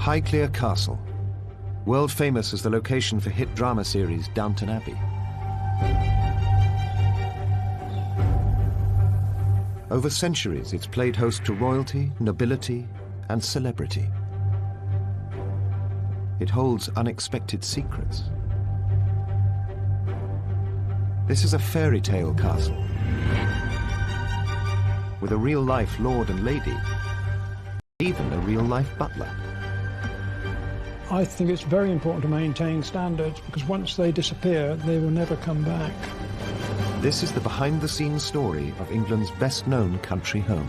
Highclere Castle, world famous as the location for hit drama series Downton Abbey. Over centuries, it's played host to royalty, nobility, and celebrity. It holds unexpected secrets. This is a fairy tale castle with a real-life lord and lady, even a real-life butler. I think it's very important to maintain standards because once they disappear, they will never come back. This is the behind-the-scenes story of England's best-known country home.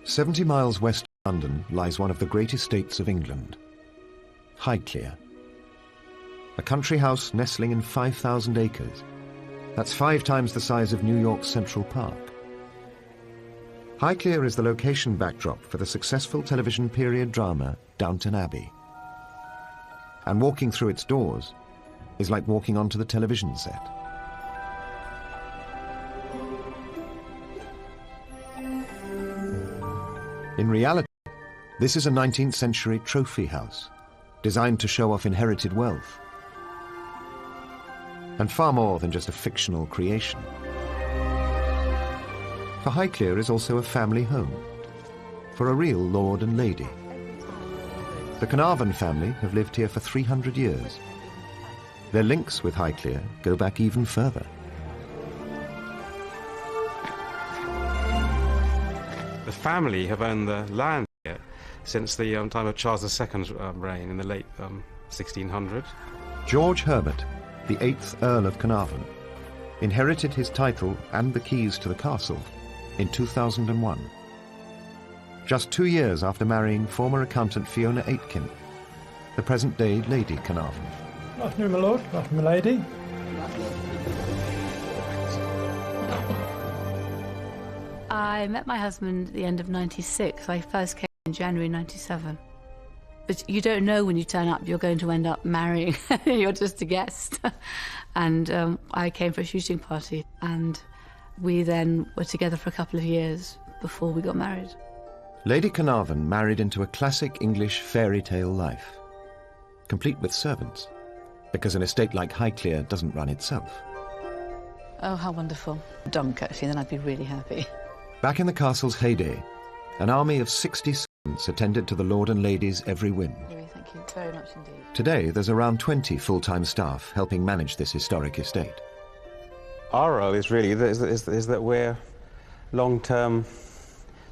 "70 miles west of London lies one of the great estates of England, Highclere. A country house nestling in 5,000 acres. That's 5 times the size of New York's Central Park. Highclere is the location backdrop for the successful television period drama Downton Abbey. And walking through its doors is like walking onto the television set. In reality, this is a 19th century trophy house, designed to show off inherited wealth. And far more than just a fictional creation. For Highclere is also a family home, for a real lord and lady. The Carnarvon family have lived here for 300 years. Their links with Highclere go back even further. The family have owned the land here since the time of Charles II's reign in the late 1600s. George Herbert, the 8th Earl of Carnarvon, inherited his title and the keys to the castle in 2001. Just 2 years after marrying former accountant Fiona Aitken, the present-day Lady Carnarvon. Good afternoon, my lord. Good afternoon, my lady. I met my husband at the end of '96. I first came in January '97. But you don't know when you turn up you're going to end up marrying. You're just a guest. And I came for a shooting party, and we then were together for a couple of years before we got married. Lady Carnarvon married into a classic English fairy tale life, complete with servants, because an estate like Highclere doesn't run itself. Oh, how wonderful. Dunk, actually, then I'd be really happy. Back in the castle's heyday, an army of 60 servants attended to the lord and lady's every whim. Thank you very much indeed. Today, there's around 20 full-time staff helping manage this historic estate. Our role is really is that we're long-term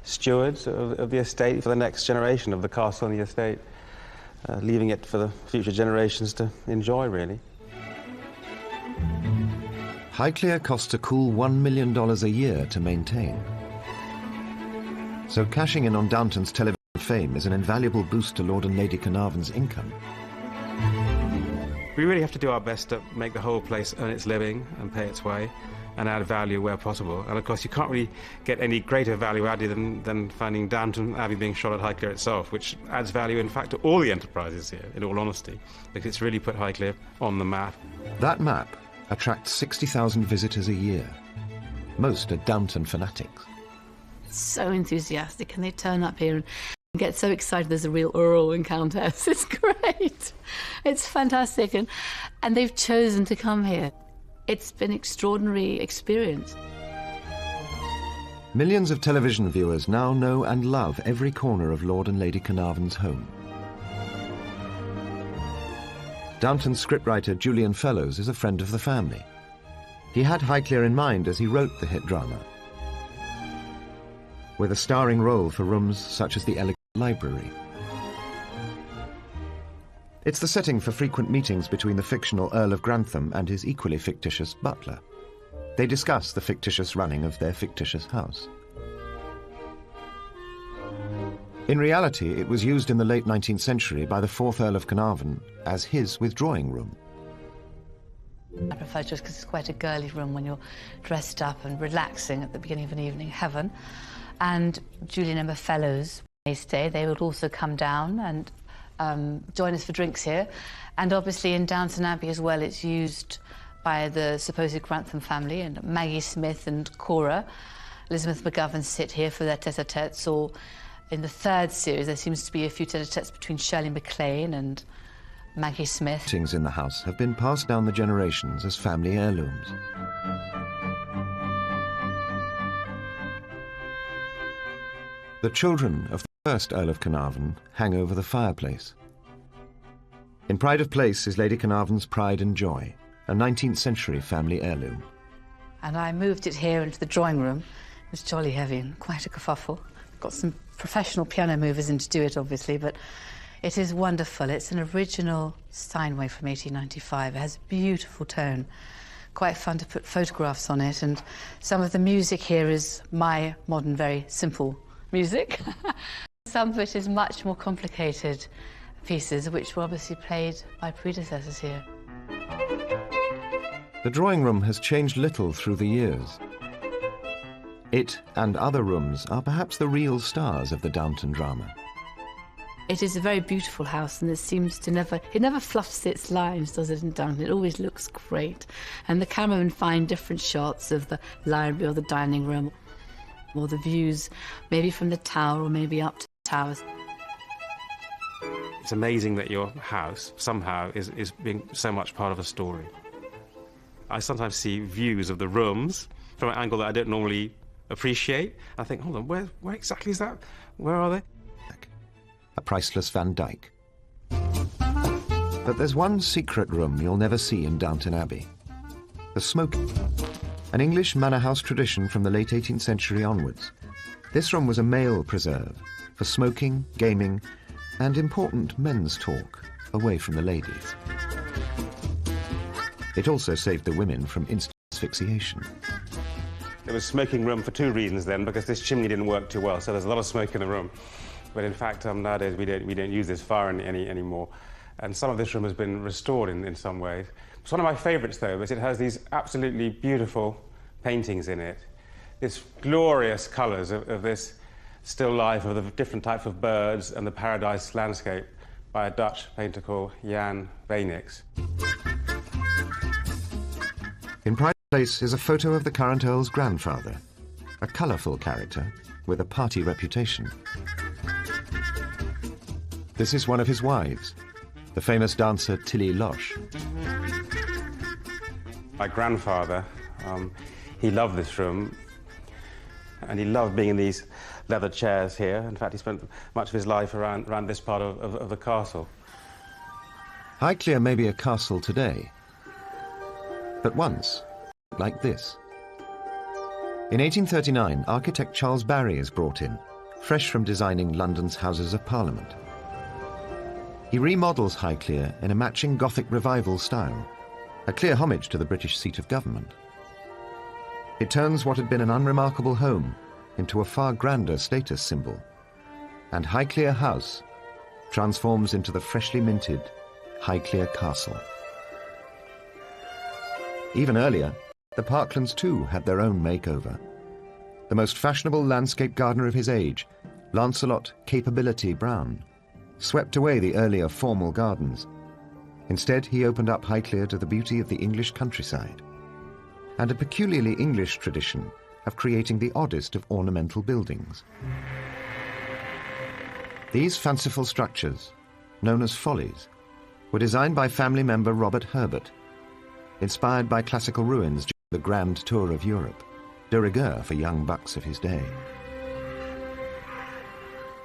stewards of the estate for the next generation of the castle and the estate, leaving it for the future generations to enjoy, really. Highclere costs a cool $1 million a year to maintain. So cashing in on Downton's television fame is an invaluable boost to Lord and Lady Carnarvon's income. We really have to do our best to make the whole place earn its living and pay its way and add value where possible. And of course you can't really get any greater value added than finding Downton Abbey being shot at Highclere itself, which adds value in fact to all the enterprises here, in all honesty, because it's really put Highclere on the map. That map attracts 60,000 visitors a year. Most are Downton fanatics. So enthusiastic, and they turn up here and get so excited there's a real Earl and Countess. It's great. It's fantastic, and they've chosen to come here. It's been an extraordinary experience. Millions of television viewers now know and love every corner of Lord and Lady Carnarvon's home. Downton's scriptwriter Julian Fellowes is a friend of the family. He had Highclere in mind as he wrote the hit drama, with a starring role for rooms such as the elegant library. It's the setting for frequent meetings between the fictional Earl of Grantham and his equally fictitious butler. They discuss the fictitious running of their fictitious house. In reality, it was used in the late 19th century by the 4th Earl of Carnarvon as his withdrawing room. I prefer just because it's quite a girly room when you're dressed up and relaxing at the beginning of an evening. Heaven. And Julian and Fellowes, when they stay, they would also come down and join us for drinks here. And obviously in Downton Abbey as well, it's used by the supposed Grantham family, and Maggie Smith and Cora. Elizabeth McGovern sit here for their tete-a-tetes, or in the third series there seems to be a few tete-a-tetes between Shirley MacLaine and Maggie Smith. Things in the house have been passed down the generations as family heirlooms. The children of the first Earl of Carnarvon hang over the fireplace. In Pride of Place is Lady Carnarvon's Pride and Joy, a 19th century family heirloom. And I moved it here into the drawing room. It was jolly heavy and quite a kerfuffle. Got some professional piano movers in to do it, obviously, but it is wonderful. It's an original Steinway from 1895. It has a beautiful tone. Quite fun to put photographs on it, and some of the music here is my modern, very simple music. Some of it is much more complicated pieces, which were obviously played by predecessors here. The drawing room has changed little through the years. It and other rooms are perhaps the real stars of the Downton drama. It is a very beautiful house, and it seems to never fluffs its lines, does it, in Downton? It always looks great. And the cameramen find different shots of the library or the dining room, or the views, maybe from the tower or maybe up to the towers. It's amazing that your house somehow is being so much part of a story. I sometimes see views of the rooms from an angle that I don't normally appreciate. I think, hold on, where exactly is that? Where are they? A priceless Van Dyck. But there's one secret room you'll never see in Downton Abbey. The smoke. An English manor house tradition from the late 18th century onwards. This room was a male preserve for smoking, gaming, and important men's talk away from the ladies. It also saved the women from instant asphyxiation. It was a smoking room for two reasons then, because this chimney didn't work too well, so there's a lot of smoke in the room. But in fact, nowadays we don't use this fire anymore. And some of this room has been restored in some ways. It's one of my favourites, though, is it has these absolutely beautiful paintings in it. This glorious colours of this still life of the different types of birds and the paradise landscape by a Dutch painter called Jan Weenix. In Pride Place is a photo of the current Earl's grandfather, a colourful character with a party reputation. This is one of his wives, the famous dancer Tilly Loche. My grandfather, he loved this room, and he loved being in these leather chairs here. In fact, he spent much of his life around this part of the castle. Highclere may be a castle today, but once, like this. In 1839, architect Charles Barry is brought in, fresh from designing London's Houses of Parliament. He remodels Highclere in a matching Gothic revival style, a clear homage to the British seat of government. It turns what had been an unremarkable home into a far grander status symbol, and Highclere House transforms into the freshly minted Highclere Castle. Even earlier, the Parklands too had their own makeover. The most fashionable landscape gardener of his age, Lancelot Capability Brown, swept away the earlier formal gardens. Instead, he opened up Highclere to the beauty of the English countryside, and a peculiarly English tradition of creating the oddest of ornamental buildings. These fanciful structures, known as follies, were designed by family member Robert Herbert, inspired by classical ruins during the Grand Tour of Europe, de rigueur for young bucks of his day.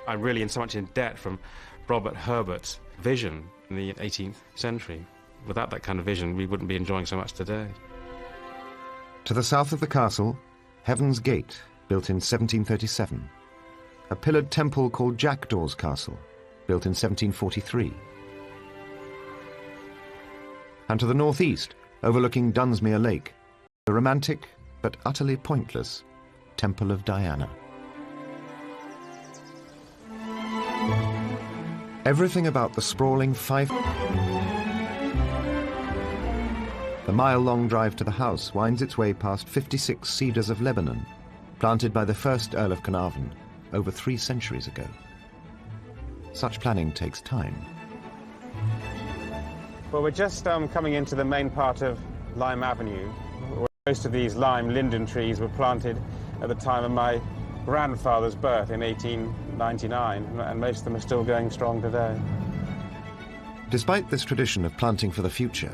I'm really in so much in debt from Robert Herbert's vision in the 18th century. Without that kind of vision, we wouldn't be enjoying so much today. To the south of the castle, Heaven's Gate, built in 1737. A pillared temple called Jackdaw's Castle, built in 1743. And to the northeast, overlooking Dunsmuir Lake, the romantic but utterly pointless Temple of Diana. Everything about the sprawling The mile-long drive to the house winds its way past 56 cedars of Lebanon, planted by the first Earl of Carnarvon over 3 centuries ago. Such planning takes time. Well, we're just coming into the main part of Lime Avenue, where most of these lime linden trees were planted at the time of my grandfather's birth in 1899, and most of them are still going strong today. Despite this tradition of planting for the future,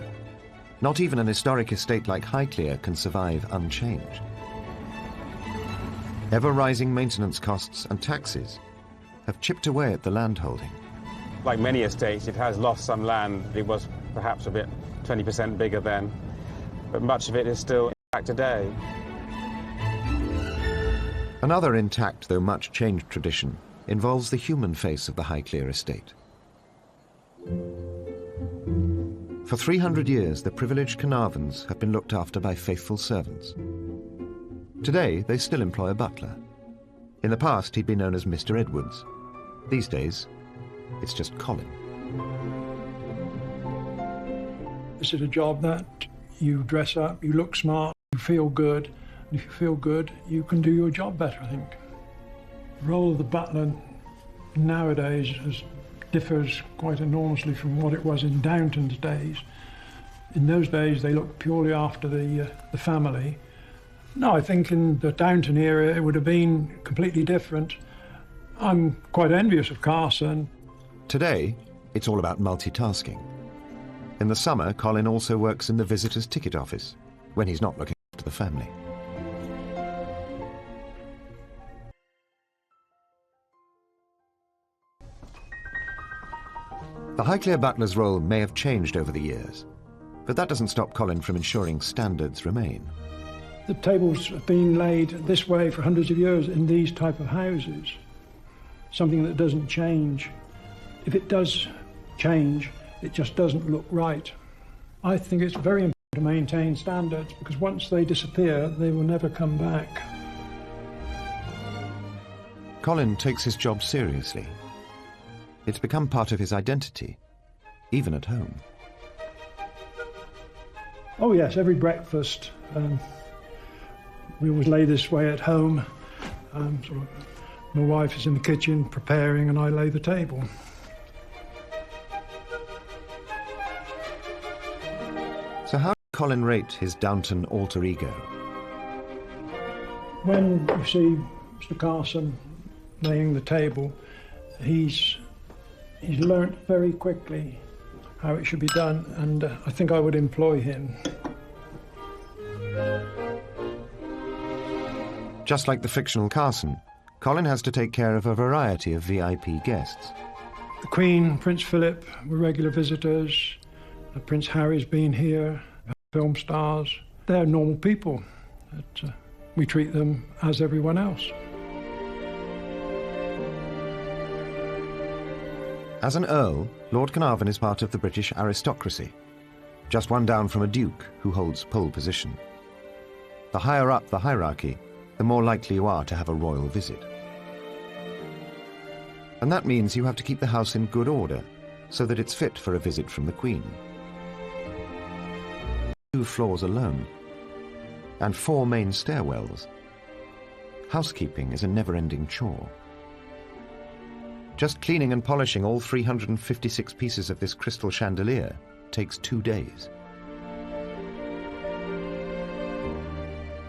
not even an historic estate like Highclere can survive unchanged. Ever-rising maintenance costs and taxes have chipped away at the landholding. Like many estates, it has lost some land. It was perhaps a bit 20% bigger then, but much of it is still intact today. Another intact, though much changed tradition involves the human face of the Highclere estate. For 300 years, the privileged Carnarvons have been looked after by faithful servants. Today, they still employ a butler. In the past, he'd been known as Mr. Edwards. These days, it's just Colin. This is a job that you dress up, you look smart, you feel good, and if you feel good, you can do your job better, I think. The role of the butler nowadays differs quite enormously from what it was in Downton's days. In those days, they looked purely after the family. No, I think in the Downton era, it would have been completely different. I'm quite envious of Carson. Today, it's all about multitasking. In the summer, Colin also works in the visitors' ticket office, when he's not looking after the family. The Highclere butler's role may have changed over the years, but that doesn't stop Colin from ensuring standards remain. The tables have been laid this way for hundreds of years in these type of houses, something that doesn't change. If it does change, it just doesn't look right. I think it's very important to maintain standards, because once they disappear, they will never come back. Colin takes his job seriously. It's become part of his identity, even at home. Oh yes, every breakfast. We always lay this way at home. My wife is in the kitchen preparing and I lay the table. So how did Colin rate his Downton alter ego? When you see Mr. Carson laying the table, he's learnt very quickly how it should be done, and I think I would employ him. Just like the fictional Carson, Colin has to take care of a variety of VIP guests. The Queen, Prince Philip were regular visitors. Prince Harry's been here, film stars. They're normal people. We treat them as everyone else. As an Earl, Lord Carnarvon is part of the British aristocracy, just one down from a Duke who holds pole position. The higher up the hierarchy, the more likely you are to have a royal visit. And that means you have to keep the house in good order, so that it's fit for a visit from the Queen. 2 floors alone, and 4 main stairwells. Housekeeping is a never-ending chore. Just cleaning and polishing all 356 pieces of this crystal chandelier takes 2 days.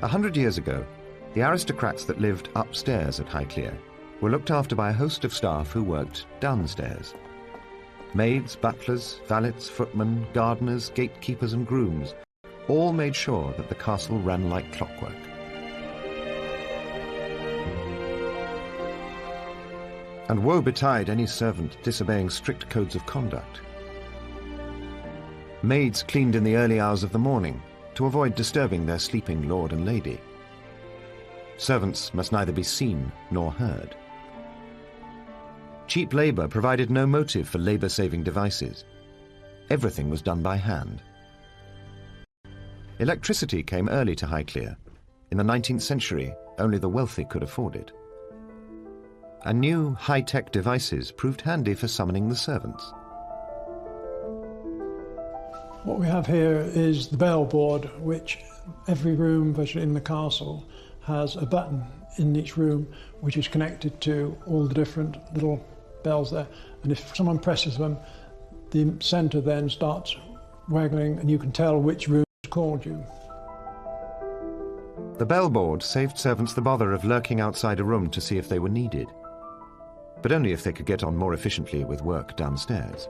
100 years ago, the aristocrats that lived upstairs at Highclere were looked after by a host of staff who worked downstairs. Maids, butlers, valets, footmen, gardeners, gatekeepers and grooms all made sure that the castle ran like clockwork. And woe betide any servant disobeying strict codes of conduct. Maids cleaned in the early hours of the morning to avoid disturbing their sleeping lord and lady. Servants must neither be seen nor heard. Cheap labour provided no motive for labour-saving devices. Everything was done by hand. Electricity came early to Highclere. In the 19th century, only the wealthy could afford it. And new high-tech devices proved handy for summoning the servants. What we have here is the bell board, which every room virtually in the castle has a button in each room which is connected to all the different little bells there. And if someone presses them, the centre then starts waggling, and you can tell which room has called you. The bellboard saved servants the bother of lurking outside a room to see if they were needed, but only if they could get on more efficiently with work downstairs.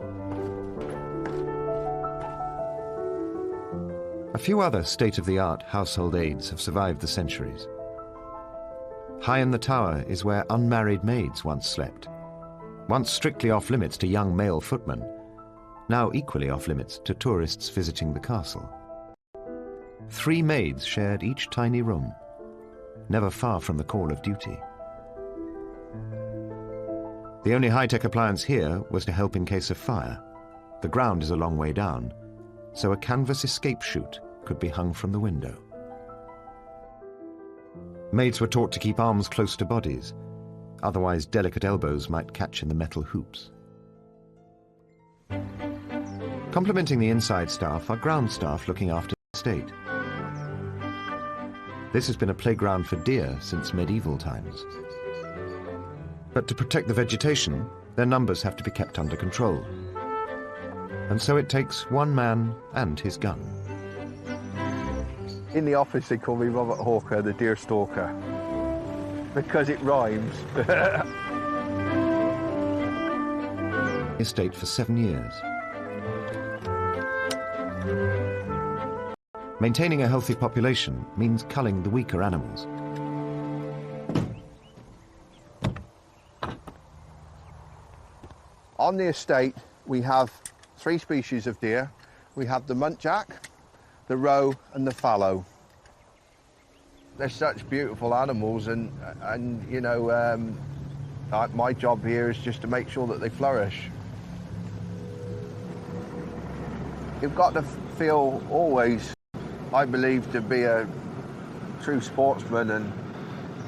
A few other state-of-the-art household aids have survived the centuries. High in the tower is where unmarried maids once slept, once strictly off-limits to young male footmen, now equally off-limits to tourists visiting the castle. 3 maids shared each tiny room, never far from the call of duty. The only high-tech appliance here was to help in case of fire. The ground is a long way down, so a canvas escape chute could be hung from the window. Maids were taught to keep arms close to bodies, otherwise delicate elbows might catch in the metal hoops. Complementing the inside staff are ground staff looking after the estate. This has been a playground for deer since medieval times. But to protect the vegetation, their numbers have to be kept under control. And so it takes one man and his gun. In the office they call me Robert Hawker, the deer stalker, because it rhymes. Estate for 7 years. Maintaining a healthy population means culling the weaker animals. On the estate we have 3 species of deer. We have the muntjac, the roe and the fallow. They're such beautiful animals, and you know, my job here is just to make sure that they flourish. You've got to feel always, I believe, to be a true sportsman and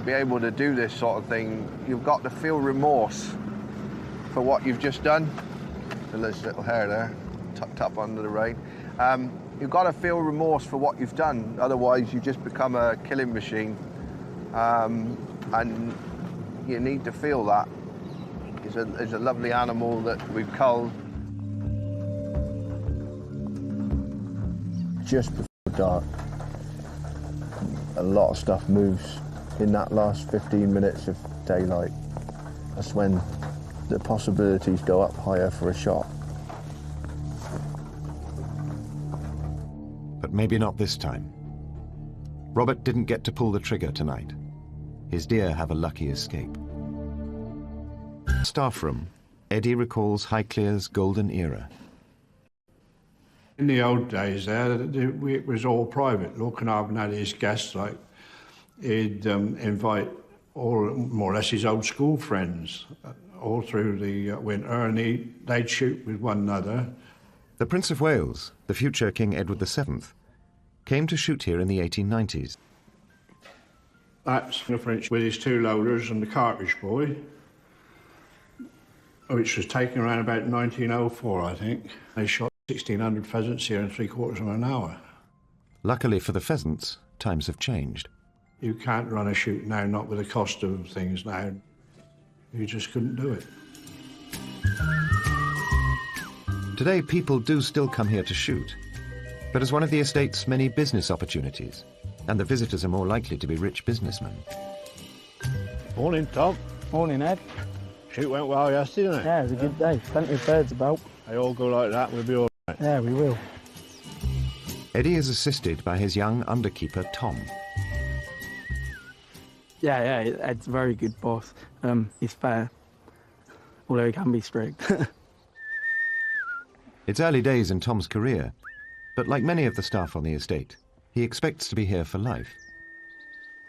be able to do this sort of thing, you've got to feel remorse for what you've just done. There's little hair there, tucked up under the rain. You've got to feel remorse for what you've done, otherwise you just become a killing machine. And you need to feel that. It's a lovely animal that we've culled. Just before dark, a lot of stuff moves in that last 15 minutes of daylight. That's when the possibilities go up higher for a shot. But maybe not this time. Robert didn't get to pull the trigger tonight. His deer have a lucky escape. Staff room, Eddie recalls Highclere's golden era. In the old days there, it was all private. Lord Carnarvon had his guests, like he'd invite all, more or less, his old school friends all through the winter, and they'd shoot with one another. The Prince of Wales, the future King Edward VII, came to shoot here in the 1890s. That's the French with his 2 loaders and the cartridge boy, which was taken around about 1904, I think. They shot 1,600 pheasants here in 3/4 of an hour. Luckily for the pheasants, times have changed. You can't run a shoot now, not with the cost of things now. You just couldn't do it. Today, people do still come here to shoot, but as one of the estate's many business opportunities, and the visitors are more likely to be rich businessmen. Morning, Tom. Morning, Ed. Shoot went well yesterday, didn't it? Yeah, it was a good day. Plenty of birds about. They all go like that, we'll be all right. Yeah, we will. Eddie is assisted by his young underkeeper, Tom. Yeah, Ed's a very good boss. He's fair, although he can be strict. It's early days in Tom's career, but like many of the staff on the estate, he expects to be here for life.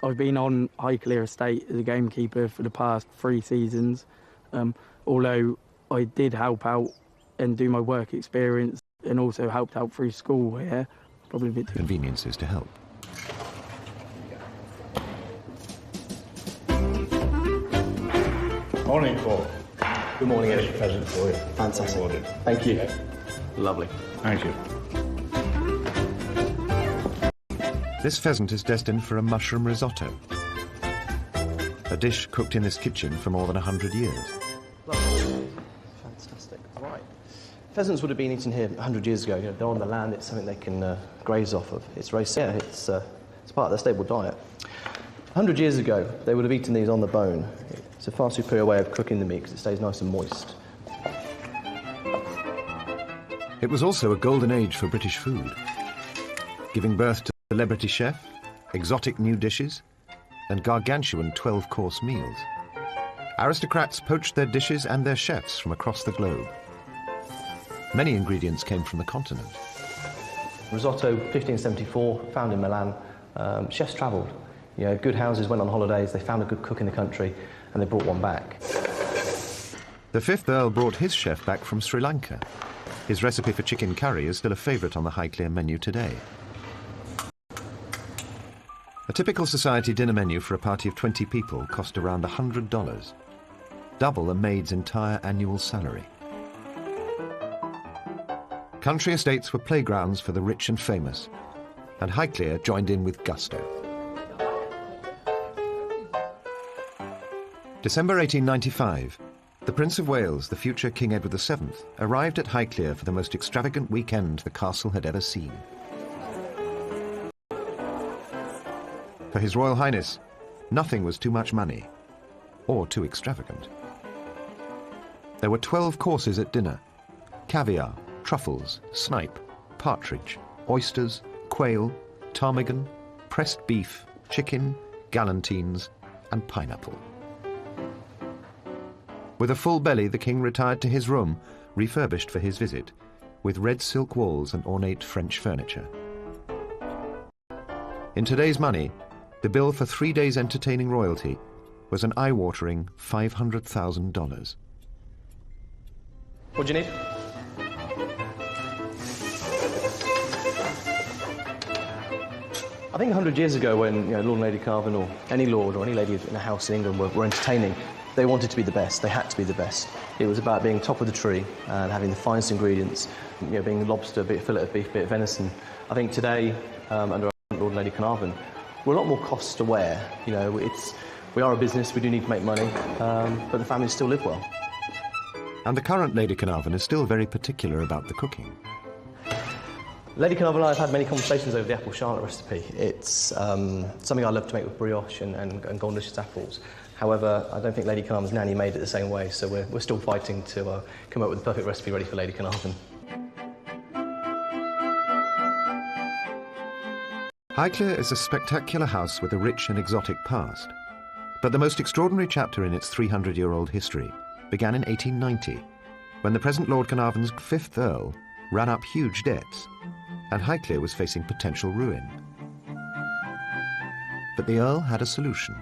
I've been on Highclere Estate as a gamekeeper for the past 3 seasons, although I did help out and do my work experience and also helped out through school here. Probably a bit too... Conveniences to help. Morning, Paul. Good morning, Here's Ed. a present for you. Fantastic. Morning. Thank you. Yeah. Lovely. Thank you. This pheasant is destined for a mushroom risotto, a dish cooked in this kitchen for more than 100 years. Fantastic. Right. Pheasants would have been eaten here 100 years ago. You know, they're on the land, it's something they can graze off of. It's very safe, it's part of their stable diet. 100 years ago, they would have eaten these on the bone. It's a far superior way of cooking the meat because it stays nice and moist. It was also a golden age for British food, giving birth to celebrity chef, exotic new dishes, and gargantuan 12-course meals. Aristocrats poached their dishes and their chefs from across the globe. Many ingredients came from the continent. Risotto, 1574, found in Milan. Chefs travelled. You know, good houses went on holidays, they found a good cook in the country, and they brought one back. The 5th Earl brought his chef back from Sri Lanka. His recipe for chicken curry is still a favourite on the Highclere menu today. A typical society dinner menu for a party of 20 people cost around $100, double a maid's entire annual salary. Country estates were playgrounds for the rich and famous, and Highclere joined in with gusto. December 1895, the Prince of Wales, the future King Edward VII, arrived at Highclere for the most extravagant weekend the castle had ever seen. For His Royal Highness, nothing was too much money or too extravagant. There were 12 courses at dinner: caviar, truffles, snipe, partridge, oysters, quail, ptarmigan, pressed beef, chicken, galantines, and pineapple. With a full belly, the king retired to his room, refurbished for his visit, with red silk walls and ornate French furniture. In today's money, the bill for 3 days entertaining royalty was an eye-watering $500,000. What do you need? I think 100 years ago when Lord and Lady Carvin, or any lord or any lady in a house in England were entertaining, they wanted to be the best, they had to be the best. It was about being top of the tree and having the finest ingredients, being lobster, be it fillet of beef, be it venison. I think today, under Lord and Lady Carnarvon, we're a lot more cost aware. We are a business, we do need to make money, but the families still live well. And the current Lady Carnarvon is still very particular about the cooking. Lady Carnarvon and I have had many conversations over the apple charlotte recipe. It's something I love to make with brioche and golden delicious apples. However, I don't think Lady Carnarvon's nanny made it the same way, so we're still fighting to come up with the perfect recipe ready for Lady Carnarvon. Highclere is a spectacular house with a rich and exotic past. But the most extraordinary chapter in its 300-year-old history began in 1890, when the present Lord Carnarvon's 5th Earl ran up huge debts, and Highclere was facing potential ruin. But the Earl had a solution.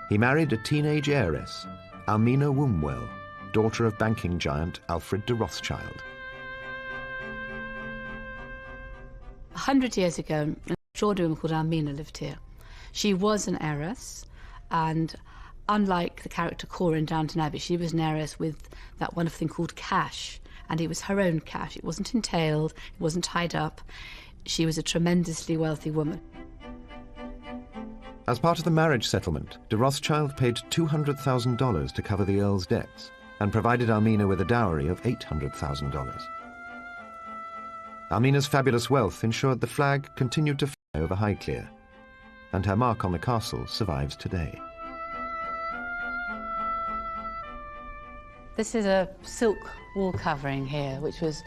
He married a teenage heiress, Almina Wombwell, daughter of banking giant Alfred de Rothschild. 100 years ago, an extraordinary woman called Almina lived here. She was an heiress, and unlike the character Cora in Downton Abbey, she was an heiress with that wonderful thing called cash, and it was her own cash. It wasn't entailed, it wasn't tied up. She was a tremendously wealthy woman. As part of the marriage settlement, de Rothschild paid $200,000 to cover the Earl's debts and provided Almina with a dowry of $800,000. Almina's fabulous wealth ensured the flag continued to fly over Highclere, and her mark on the castle survives today. This is a silk wall covering here, which was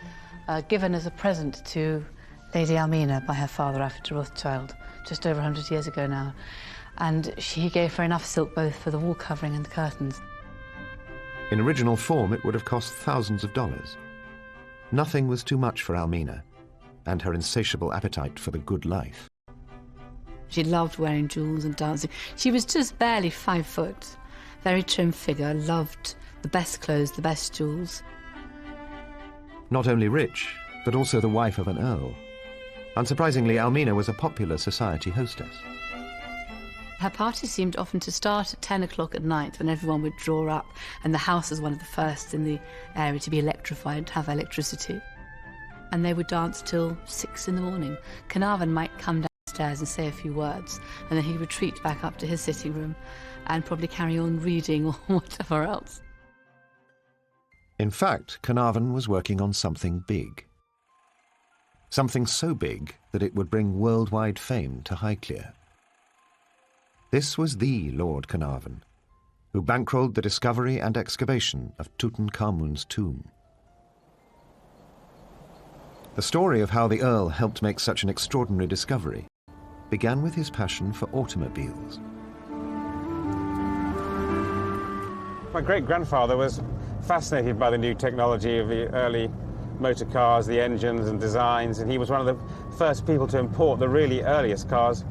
given as a present to Lady Almina by her father, Alfred de Rothschild, just over 100 years ago now. And he gave her enough silk both for the wall covering and the curtains. In original form, it would have cost thousands of dollars. Nothing was too much for Almina, and her insatiable appetite for the good life. She loved wearing jewels and dancing. She was just barely 5 foot, very trim figure, loved the best clothes, the best jewels. Not only rich, but also the wife of an earl. Unsurprisingly, Almina was a popular society hostess. Her parties seemed often to start at 10 o'clock at night when everyone would draw up, and the house was one of the first in the area to be electrified, to have electricity. And they would dance till 6 in the morning. Carnarvon might come downstairs and say a few words, and then he'd retreat back up to his sitting room and probably carry on reading or whatever else. In fact, Carnarvon was working on something big. Something so big that it would bring worldwide fame to Highclere. This was the Lord Carnarvon, who bankrolled the discovery and excavation of Tutankhamun's tomb. The story of how the Earl helped make such an extraordinary discovery began with his passion for automobiles. My great-grandfather was fascinated by the new technology of the early motor cars, the engines and designs, and he was one of the first people to import the really earliest cars.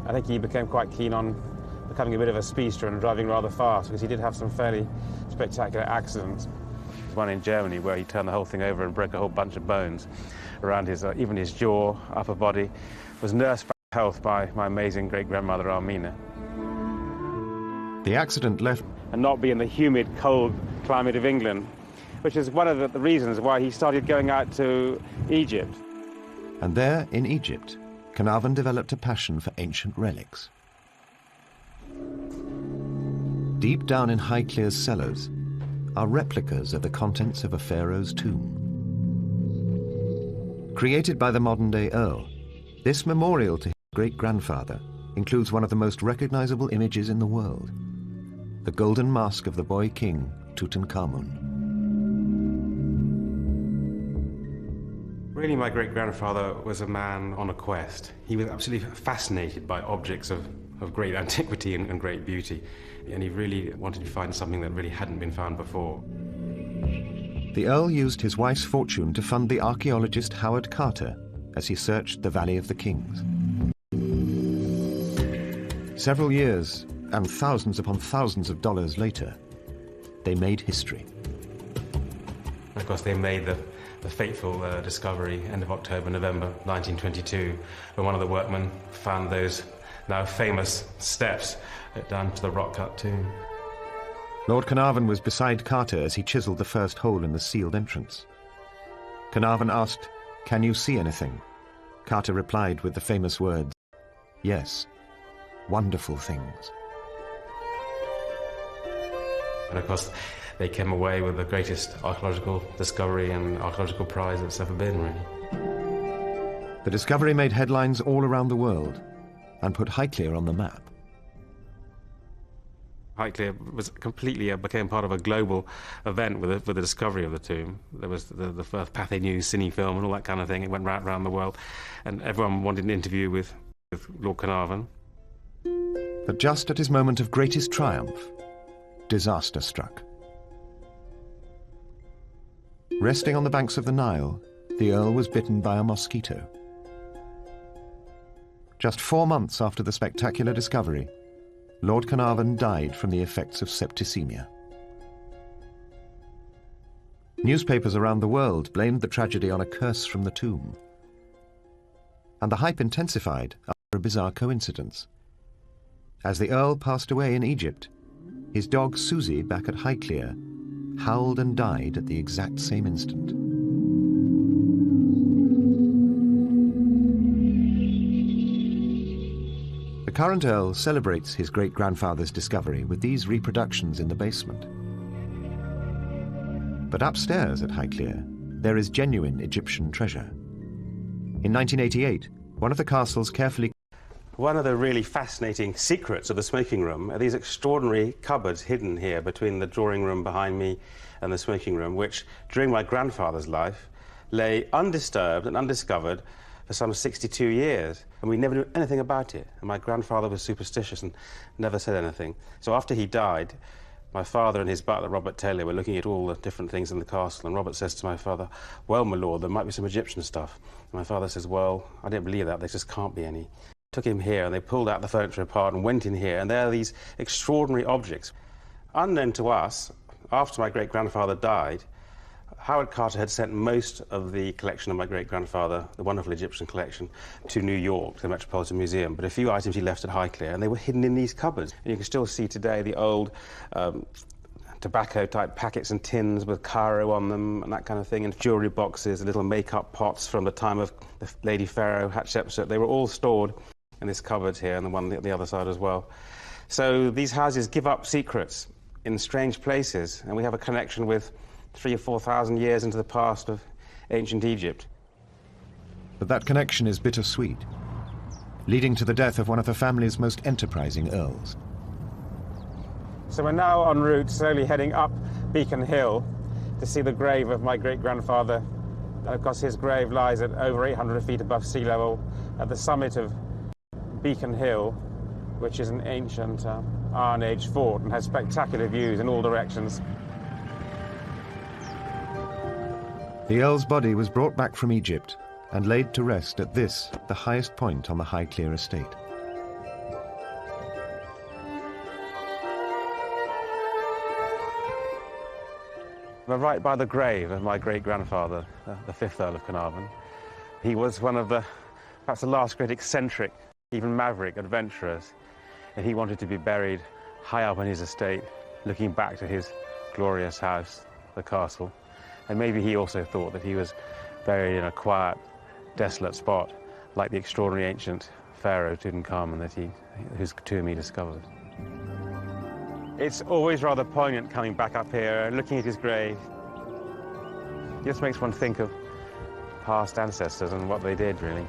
I think he became quite keen on becoming a bit of a speedster and driving rather fast, because he did have some fairly spectacular accidents. One in Germany where he turned the whole thing over and broke a whole bunch of bones around his, even his jaw, upper body, was nursed back to health by my amazing great-grandmother Armina. The accident left... And not be in the humid, cold climate of England, which is one of the reasons why he started going out to Egypt. And there, in Egypt, Carnarvon developed a passion for ancient relics. Deep down in Highclere's cellars are replicas of the contents of a pharaoh's tomb. Created by the modern-day Earl, this memorial to his great-grandfather includes one of the most recognizable images in the world, the golden mask of the boy king, Tutankhamun. Really, my great-grandfather was a man on a quest. He was absolutely fascinated by objects of great antiquity and great beauty, and he really wanted to find something that really hadn't been found before. The Earl used his wife's fortune to fund the archaeologist Howard Carter as he searched the Valley of the Kings. Several years and thousands upon thousands of dollars later, they made history. Of course, they made the fateful discovery end of October, November 1922, when one of the workmen found those now famous steps down to the rock-cut tomb. Lord Carnarvon was beside Carter as he chiseled the first hole in the sealed entrance. Carnarvon asked, "Can you see anything?" Carter replied with the famous words, "Yes, wonderful things." And of course, they came away with the greatest archaeological discovery and archaeological prize that's ever been, really. The discovery made headlines all around the world and put Highclere on the map. Highclere was completely became part of a global event with the discovery of the tomb. There was the first Pathé News cine film and all that kind of thing. It went right around the world, and everyone wanted an interview with Lord Carnarvon. But just at his moment of greatest triumph, disaster struck. Resting on the banks of the Nile, the Earl was bitten by a mosquito. Just 4 months after the spectacular discovery, Lord Carnarvon died from the effects of septicemia. Newspapers around the world blamed the tragedy on a curse from the tomb. And the hype intensified after a bizarre coincidence. As the Earl passed away in Egypt, his dog Susie, back at Highclere, howled and died at the exact same instant. The current Earl celebrates his great-grandfather's discovery with these reproductions in the basement. But upstairs at Highclere, there is genuine Egyptian treasure. In 1988, one of the castle's carefully... One of the really fascinating secrets of the smoking room are these extraordinary cupboards hidden here between the drawing room behind me and the smoking room, which, during my grandfather's life, lay undisturbed and undiscovered for some 62 years, and we never knew anything about it. And my grandfather was superstitious and never said anything. So after he died, my father and his butler, Robert Taylor, were looking at all the different things in the castle, and Robert says to my father, "Well, my lord, there might be some Egyptian stuff." And my father says, "Well, I don't believe that. There just can't be any." Took him here, and they pulled out the furniture apart and went in here, and there are these extraordinary objects. Unknown to us, after my great-grandfather died, Howard Carter had sent most of the collection of my great-grandfather, the wonderful Egyptian collection, to New York, to the Metropolitan Museum, but a few items he left at Highclere, and they were hidden in these cupboards. And you can still see today the old tobacco-type packets and tins with Cairo on them and that kind of thing, and jewellery boxes, little make-up pots from the time of the Lady Pharaoh Hatshepsut. They were all stored in this cupboard here, and the one at the other side as well. So these houses give up secrets in strange places, and we have a connection with 3,000 or 4,000 years into the past of ancient Egypt. But that connection is bittersweet, leading to the death of one of the family's most enterprising earls. So we're now en route, slowly heading up Beacon Hill to see the grave of my great-grandfather. And of course his grave lies at over 800 feet above sea level at the summit of Beacon Hill, which is an ancient Iron Age fort and has spectacular views in all directions. The earl's body was brought back from Egypt and laid to rest at this, the highest point on the Highclere estate. We're right by the grave of my great-grandfather, the 5th Earl of Carnarvon. He was one of perhaps the last great eccentric, even maverick adventurers, and he wanted to be buried high up on his estate, looking back to his glorious house, the castle. And maybe he also thought that he was buried in a quiet, desolate spot, like the extraordinary ancient pharaoh Tutankhamun whose tomb he discovered. It's always rather poignant coming back up here and looking at his grave. It just makes one think of past ancestors and what they did, really.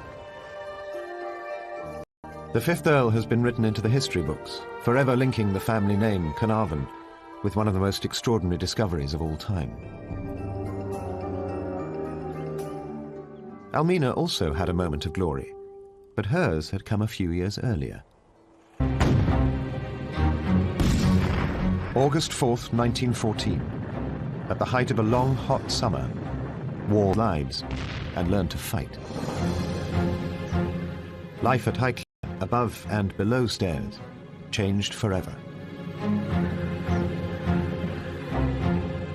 The 5th Earl has been written into the history books, forever linking the family name Carnarvon with one of the most extraordinary discoveries of all time. Almina also had a moment of glory, but hers had come a few years earlier. August 4th, 1914. At the height of a long, hot summer, war lives and learned to fight. Life at Highclere, above and below stairs, changed forever.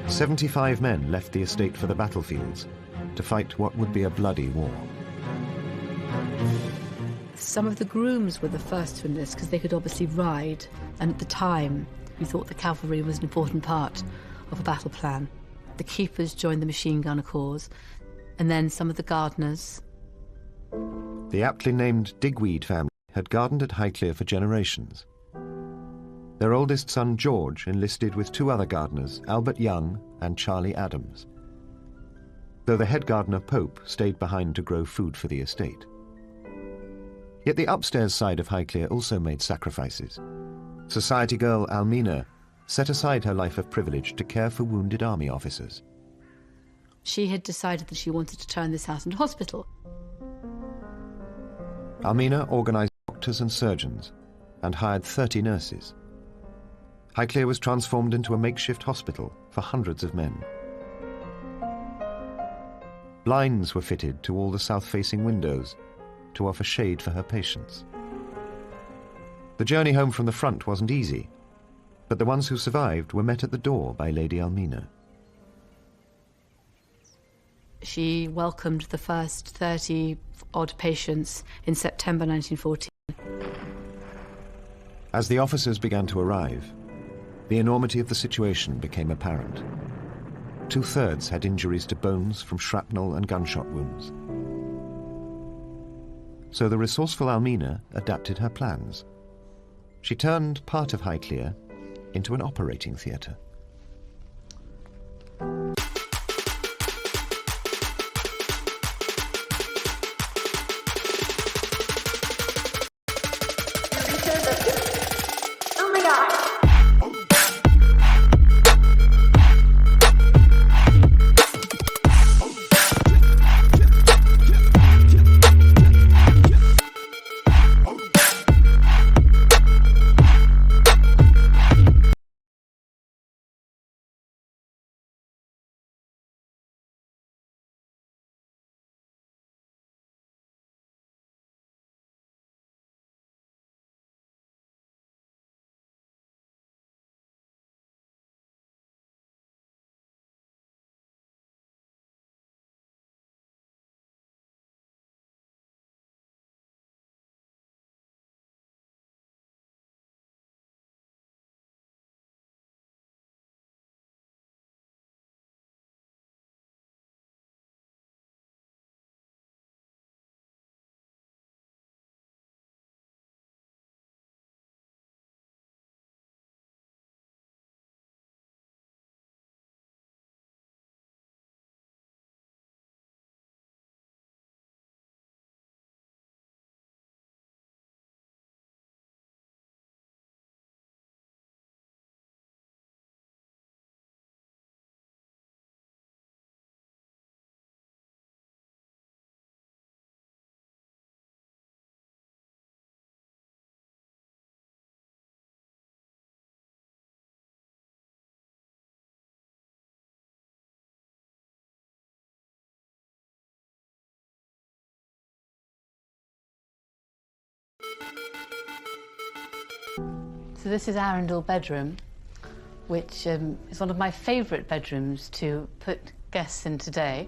75 men left the estate for the battlefields to fight what would be a bloody war. Some of the grooms were the first to enlist because they could obviously ride, and at the time we thought the cavalry was an important part of a battle plan. The keepers joined the machine gunner corps, and then some of the gardeners. The aptly named Digweed family had gardened at Highclere for generations. Their oldest son George enlisted with 2 other gardeners, Albert Young and Charlie Adams, though the head gardener Pope stayed behind to grow food for the estate. Yet the upstairs side of Highclere also made sacrifices. Society girl Almina set aside her life of privilege to care for wounded army officers. She had decided that she wanted to turn this house into a hospital. Almina organised doctors and surgeons and hired 30 nurses. Highclere was transformed into a makeshift hospital for hundreds of men. Blinds were fitted to all the south-facing windows to offer shade for her patients. The journey home from the front wasn't easy, but the ones who survived were met at the door by Lady Almina. She welcomed the first 30-odd patients in September 1914. As the officers began to arrive, the enormity of the situation became apparent. 2/3 had injuries to bones from shrapnel and gunshot wounds. So the resourceful Almina adapted her plans. She turned part of Highclere into an operating theatre. So this is Arundel bedroom, which is one of my favourite bedrooms to put guests in today,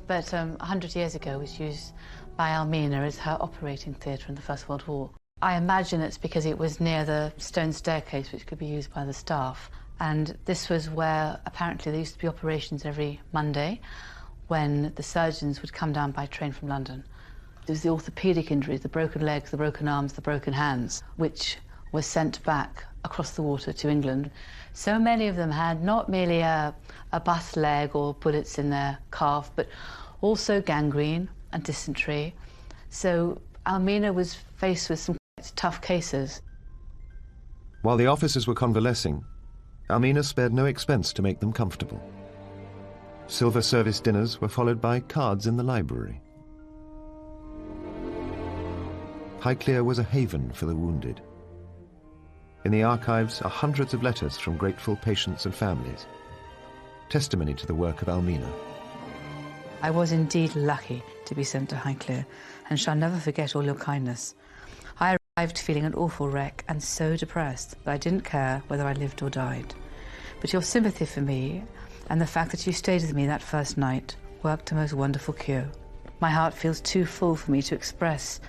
but 100 years ago was used by Almina as her operating theatre in the First World War. I imagine it's because it was near the stone staircase which could be used by the staff, and this was where apparently there used to be operations every Monday when the surgeons would come down by train from London. There was the orthopaedic injuries, the broken legs, the broken arms, the broken hands, which were sent back across the water to England. So many of them had not merely a bust leg or bullets in their calf, but also gangrene and dysentery. So Almina was faced with some quite tough cases. While the officers were convalescing, Almina spared no expense to make them comfortable. Silver service dinners were followed by cards in the library. Highclere was a haven for the wounded. In the archives are hundreds of letters from grateful patients and families, testimony to the work of Almina. I was indeed lucky to be sent to Highclere, and shall never forget all your kindness. I arrived feeling an awful wreck and so depressed that I didn't care whether I lived or died. But your sympathy for me and the fact that you stayed with me that first night worked a most wonderful cure. My heart feels too full for me to express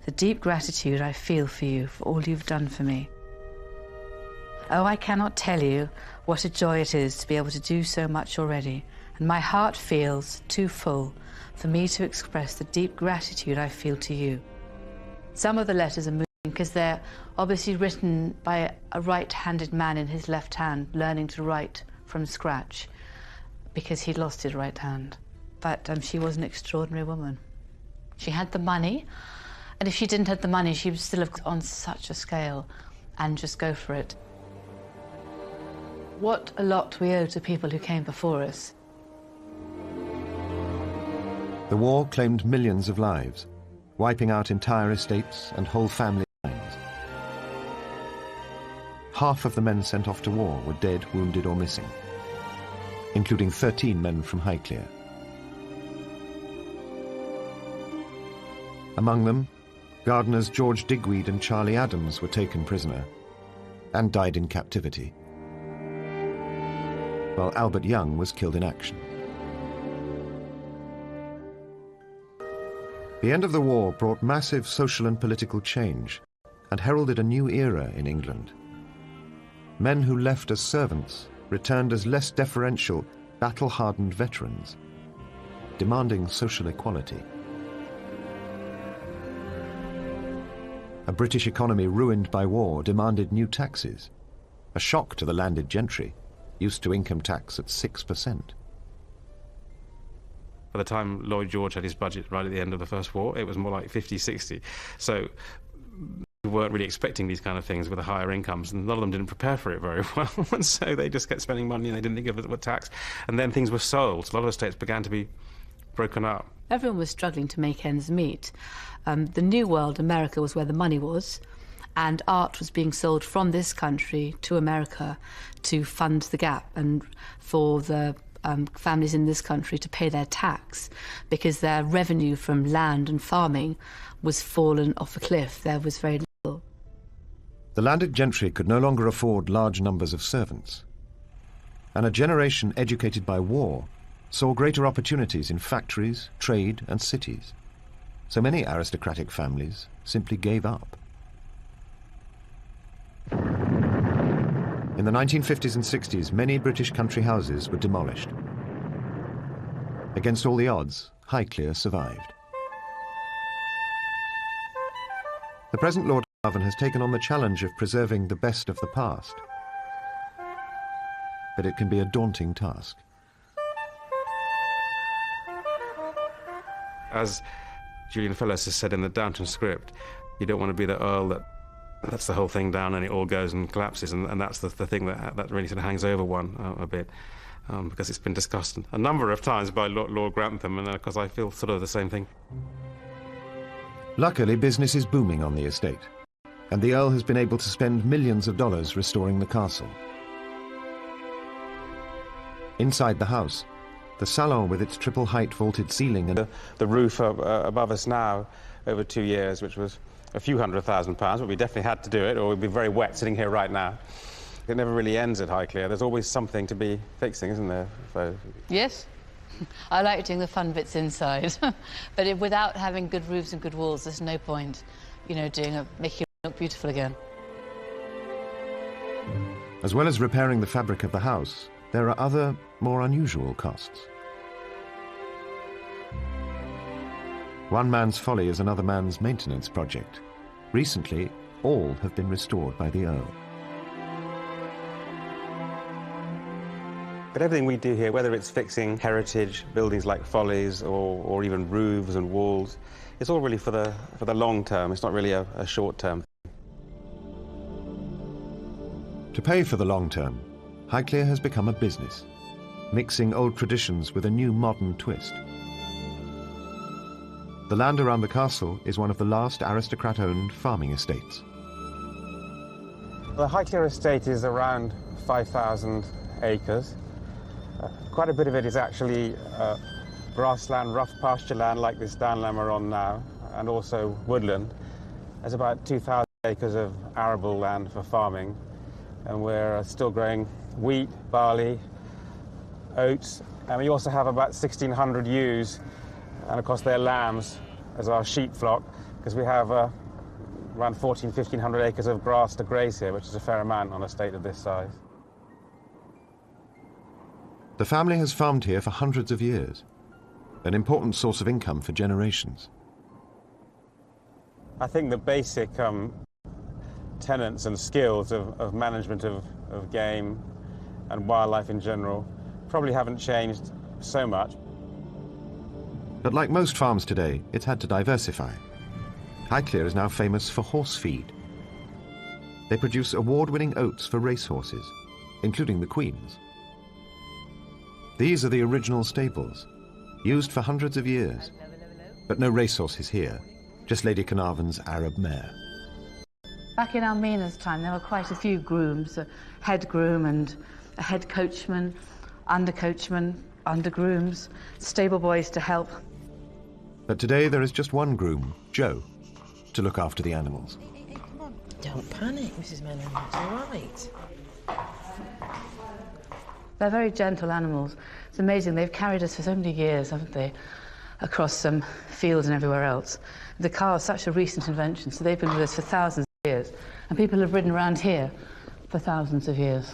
the deep gratitude I feel for you, for all you've done for me. Oh, I cannot tell you what a joy it is to be able to do so much already, and my heart feels too full for me to express the deep gratitude I feel to you. Some of the letters are moving because they're obviously written by a right-handed man in his left hand, learning to write from scratch because he'd lost his right hand. But she was an extraordinary woman. She had the money, and if she didn't have the money, she would still have on such a scale and just go for it. What a lot we owe to people who came before us. The war claimed millions of lives, wiping out entire estates and whole family lines. Half of the men sent off to war were dead, wounded or missing, including 13 men from Highclere. Among them, gardeners George Digweed and Charlie Adams were taken prisoner and died in captivity, while Albert Young was killed in action. The end of the war brought massive social and political change and heralded a new era in England. Men who left as servants returned as less deferential, battle-hardened veterans, demanding social equality. A British economy ruined by war demanded new taxes, a shock to the landed gentry, used to income tax at 6%. By the time Lloyd George had his budget right at the end of the First War, it was more like 50, 60. So we weren't really expecting these kind of things with the higher incomes, and a lot of them didn't prepare for it very well. And so they just kept spending money and they didn't think of it with tax. And then things were sold. So a lot of estates began to be broken up. Everyone was struggling to make ends meet. The New World, America, was where the money was, and art was being sold from this country to America to fund the gap and for the families in this country to pay their tax, because their revenue from land and farming was fallen off a cliff. There was very little. The landed gentry could no longer afford large numbers of servants, and a generation educated by war saw greater opportunities in factories, trade and cities. So many aristocratic families simply gave up. In the 1950s and 60s, many British country houses were demolished. Against all the odds, Highclere survived. The present Lord Carnarvon has taken on the challenge of preserving the best of the past. But it can be a daunting task. As Julian Fellowes has said in the Downton script, you don't want to be the Earl that lets the whole thing down and it all goes and collapses, and that's the thing that really sort of hangs over one a bit, because it's been discussed a number of times by Lord Grantham, and of course I feel sort of the same thing. Luckily, business is booming on the estate, and the Earl has been able to spend millions of dollars restoring the castle. Inside the house, the salon with its triple-height vaulted ceiling and the roof above us now, over 2 years, which was a few £100,000, but we definitely had to do it, or we'd be very wet sitting here right now. It never really ends at Highclere. There's always something to be fixing, isn't there? So... Yes. I like doing the fun bits inside, but without having good roofs and good walls, there's no point, you know, making it look beautiful again. As well as repairing the fabric of the house, there are other, more unusual costs. One man's folly is another man's maintenance project. Recently, all have been restored by the Earl. But everything we do here, whether it's fixing heritage buildings like follies or even roofs and walls, it's all really for the long term. It's not really a short term. To pay for the long term, Highclere has become a business, mixing old traditions with a new modern twist. The land around the castle is one of the last aristocrat-owned farming estates. The Highclere estate is around 5,000 acres. Quite a bit of it is actually grassland, rough pasture land like this downland we're on now, and also woodland. There's about 2,000 acres of arable land for farming, and we're still growing wheat, barley, oats, and we also have about 1,600 ewes, and of course they're lambs as our sheep flock, because we have around 1,500 acres of grass to graze here, which is a fair amount on an estate of this size. The family has farmed here for hundreds of years, an important source of income for generations. I think the basic tenets and skills of management of game and wildlife in general probably haven't changed so much. But like most farms today, it's had to diversify. Highclere is now famous for horse feed. They produce award-winning oats for racehorses, including the Queen's. These are the original stables, used for hundreds of years. But no racehorses here, just Lady Carnarvon's Arab mare. Back in Almina's time, there were quite a few grooms, a head groom and a head coachman, under grooms, stable boys to help. But today there is just one groom, Joe, to look after the animals. Hey, come on. Don't panic, Mrs. Mellon. It's all right. They're very gentle animals. It's amazing. They've carried us for so many years, haven't they? Across some fields and everywhere else. The car is such a recent invention, so they've been with us for thousands of years. And people have ridden around here for thousands of years.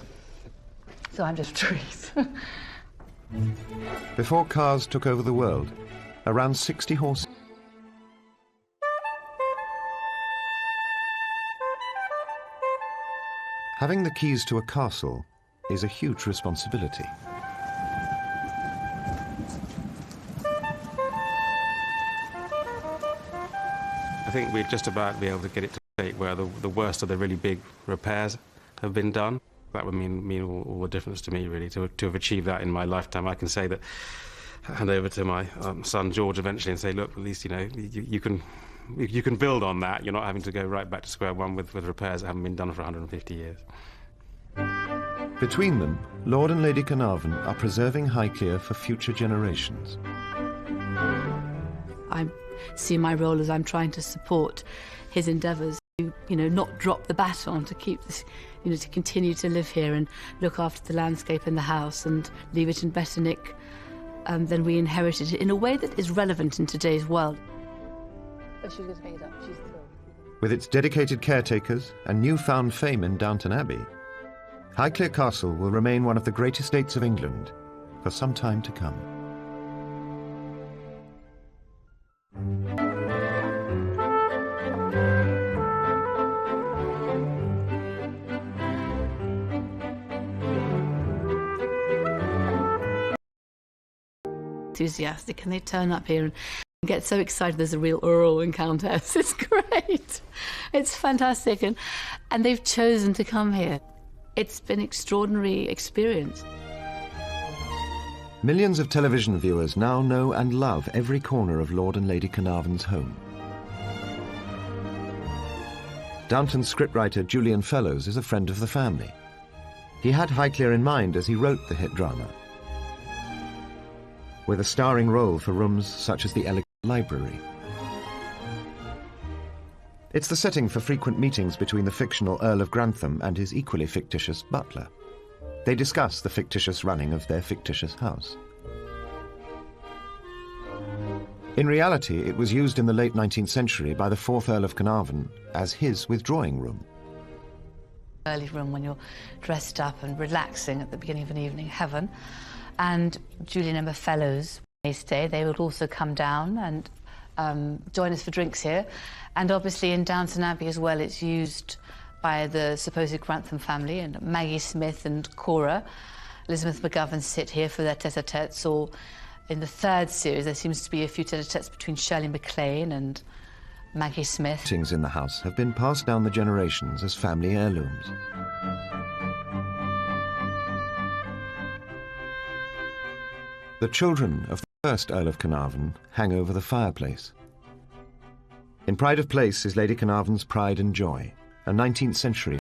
So I'm just trees. Before cars took over the world, around 60 horses. Having the keys to a castle is a huge responsibility. I think we'd just about be able to get it to a state where the worst of the really big repairs have been done. That would mean all the difference to me, really, to have achieved that in my lifetime. I can say that, hand over to my son George eventually and say, look, at least, you know, you can build on that. You're not having to go right back to square one with repairs that haven't been done for 150 years. Between them, Lord and Lady Carnarvon are preserving Highclere for future generations. I see my role as I'm trying to support his endeavours to, you know, not drop the baton, to keep this, you know, to continue to live here and look after the landscape and the house and leave it in better nick than we inherited it, in a way that is relevant in today's world. Oh, she's going to pick it up. She's thrilled. With its dedicated caretakers and newfound fame in Downton Abbey, Highclere Castle will remain one of the great estates of England for some time to come. Enthusiastic, and they turn up here and get so excited there's a real Earl and Countess. It's great. It's fantastic, and they've chosen to come here. It's been an extraordinary experience. Millions of television viewers now know and love every corner of Lord and Lady Carnarvon's home. Downton scriptwriter Julian Fellows is a friend of the family. He had Highclere in mind as he wrote the hit drama, with a starring role for rooms such as the elegant library. It's the setting for frequent meetings between the fictional Earl of Grantham and his equally fictitious butler. They discuss the fictitious running of their fictitious house. In reality, it was used in the late 19th century by the 4th Earl of Carnarvon as his withdrawing room. Early room when you're dressed up and relaxing at the beginning of an evening, heaven. And Julian Emma Fellows may stay. They would also come down and join us for drinks here. And obviously in Downton Abbey as well, it's used by the supposed Grantham family, and Maggie Smith and Cora. Elizabeth McGovern sit here for their tete-a-tetes, or in the 3rd series there seems to be a few tete-a-tetes between Shirley MacLaine and Maggie Smith. Things in the house have been passed down the generations as family heirlooms. The children of the 1st Earl of Carnarvon hang over the fireplace. In Pride of Place is Lady Carnarvon's Pride and Joy, a 19th century